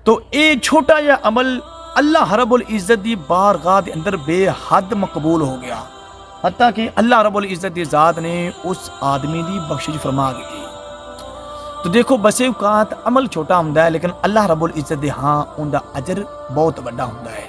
تو یہ چھوٹا جا عمل اللہ رب العزت دی بارگاہ دے اندر بے حد مقبول ہو گیا، حتیٰ کہ اللہ رب العزت دی ذات نے اس آدمی دی بخشش فرما دی۔ تو دیکھو بسے اوقات عمل چھوٹا ہوندا ہے لیکن اللہ رب العزت دے ہاں ان دا اجر بہت بڑا ہوندا ہے۔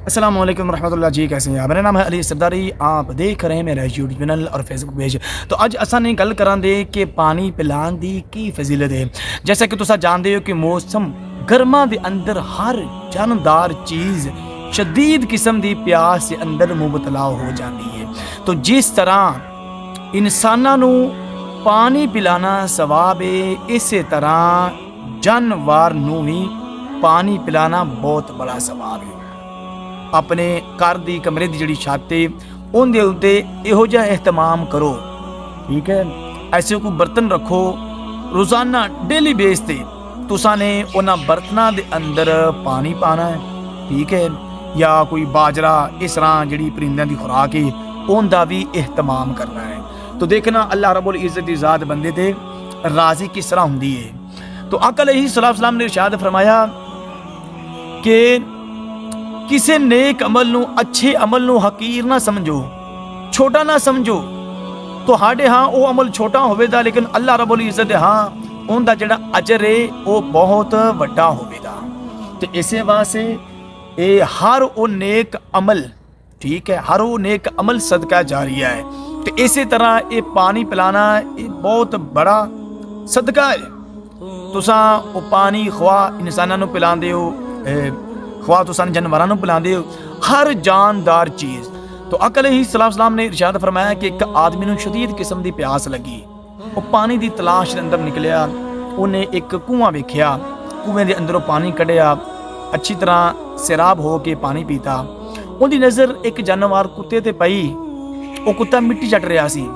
السلام علیکم ورحمۃ اللہ جی، کیسے ہیں؟ میرا نام ہے علی سرداری، آپ دیکھ رہے ہیں میرا یوٹیوب چینل اور فیس بک پیج۔ تو اج اساں نے گل کران دے کہ پانی پلان دی کی فضیلت ہے۔ جیسا کہ تساں جانتے ہو کہ موسم گرما دے اندر ہر جاندار چیز شدید قسم دی پیاس دے اندر مبتلا ہو جاتی ہے۔ تو جس طرح انساناں نو پانی پلانا ثواب ہے، اسی طرح جانور نو بھی پانی پلانا بہت بڑا ثواب ہے۔ اپنے گھر دی کمرے دی جڑی چھت ہے ان دے اوتے یہو جہا اہتمام کرو، ٹھیک ہے؟ ایسے کوئی برتن رکھو روزانہ ڈیلی بیس تے تساں نے انہاں برتناں دے اندر پانی پانا ہے، ٹھیک ہے؟ یا کوئی باجرا اس طرح جڑی پرندیاں دی خوراک ہے ان دا بھی اہتمام کرنا ہے۔ تو دیکھنا اللہ رب العزت دی ذات بندے تے راضی کس طرح ہوندی ہے۔ تو آقا علیہ السلام نے ارشاد فرمایا کہ کسی نیک عمل نو، اچھے عمل نو حقیر نہ سمجھو، چھوٹا نہ سمجھو۔ تو ہاڈے ہاں او عمل چھوٹا ہوئے دا لیکن اللہ رب العزت ہاں ان دا جڑا اجر ہے او بہت وڈا ہوئے دا۔ تو اسے واسطے اے ہر او نیک عمل، ٹھیک ہے، ہر او نیک عمل صدقہ جاریہ ہے۔ تو اسی طرح اے پانی پلانا اے بہت بڑا صدقہ ہے۔ تساں او پانی خواہ انساناں نو پلاندے ہو، خواہ تساں جانوراں نو پلاندے ہو، ہر جاندار چیز۔ تو آقا علیہ السلام نے ارشاد فرمایا کہ ایک آدمی نو شدید قسم دی پیاس لگی، وہ پانی دی تلاش دے اندر نکلیا، انہیں ایک کنواں ویکھیا، کنویں دے اندروں پانی کڈیا، اچھی طرح سیراب ہو کے پانی پیتا۔ ان دی نظر ایک جانور کتے تے پئی، وہ کتا مٹی چٹ رہا سی۔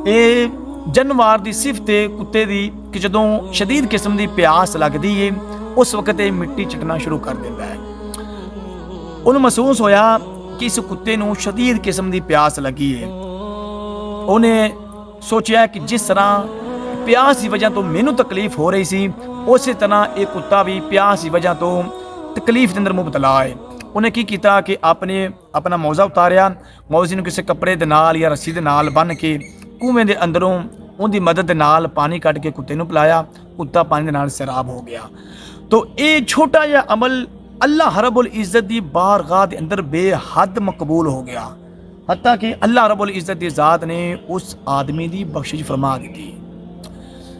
اے جانور دی صفت کتے دی کہ جدوں شدید قسم دی پیاس لگدی ہے اس وقت یہ مٹی چٹنا شروع کر دیتا ہے۔ انہوں محسوس ہویا کہ اس کتے نو شدید قسم دی پیاس لگی ہے۔ انہیں سوچیا کہ جس طرح پیاس کی وجہ تو مینوں تکلیف ہو رہی سی، اسی طرح ایک کتا بھی پیاس کی وجہ تو تکلیف کے اندر مبتلا ہے۔ انہیں کی کیتا کہ اپنا موزہ اتاریا، موزے نو کسی کپڑے دے نال یا رسی دے نال بن کے کنویں دے اندروں ان دی مدد دے نال پانی کٹ کے کتے نو پلایا، کتا پانی دے نال سیراب ہو گیا۔ تو اے چھوٹا جا عمل اللہ رب العزت دی بارگاہ دے اندر بے حد مقبول ہو گیا، حتیٰ کہ اللہ رب العزت دی ذات نے اس آدمی دی بخشش فرما دی۔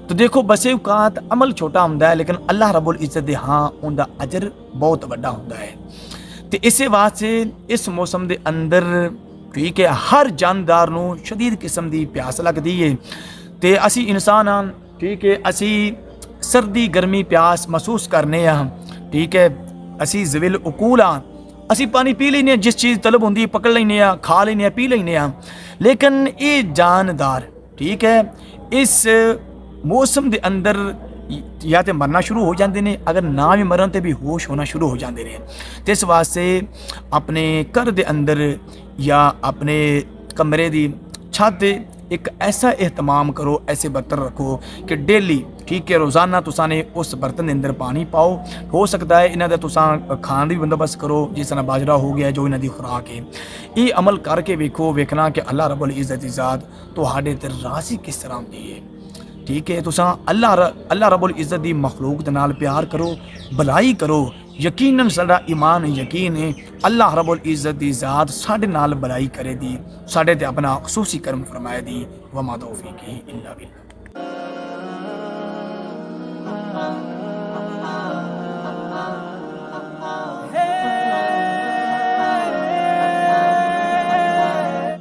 تو دیکھو بسے اوقات عمل چھوٹا ہوندا ہے لیکن اللہ رب العزت دے ہاں ان دا اجر بہت بڑا ہوندا ہے۔ تو اسی واسطے اس موسم دے اندر، ٹھیک ہے، ہر جاندار نو شدید قسم دی پیاس لگدی ہے۔ تے اسی انسان ہاں، ٹھیک ہے، اسی سردی گرمی پیاس محسوس کرنے ہاں، ٹھیک ہے، اسی ذویل عقول ہاں، اسی پانی پی لینے ہاں، جس چیز طلب ہوندی پکڑ لینے ہاں، کھا لینے ہاں، پی لینے ہاں، لیکن یہ جاندار، ٹھیک ہے، اس موسم دے اندر یا تے مرنا شروع ہو جاندے نے، اگر نہ بھی مرن تے بھی ہوش ہونا شروع ہو جاندے نے۔ تو اس واسطے اپنے گھر دے اندر یا اپنے کمرے دی چھت ایک ایسا اہتمام کرو، ایسے برتن رکھو کہ ڈیلی، ٹھیک ہے، روزانہ تساں نے اس برتن دے اندر پانی پاؤ۔ ہو سکتا ہے انہاں دا تساں کھان دی بندوبست کرو، جس طرح باجرا ہو گیا جو انہاں دی خوراک ہے۔ یہ عمل کر کے ویکھنا کہ اللہ رب العزت دی ذات تہاڈے تے راضی کس طرح ہوندی ہے، ٹھیک ہے؟ تساں اللہ رب العزت دی مخلوق دے نال پیار کرو، بھلائی کرو۔ یقیناً ساڈا ایمان یقین ہے اللہ رب العزت دی ذات ساڈے نال بھلائی کرے دی، ساڈے تے اپنا خصوصی کرم فرمائے دی۔ وما توفیقی الا باللہ۔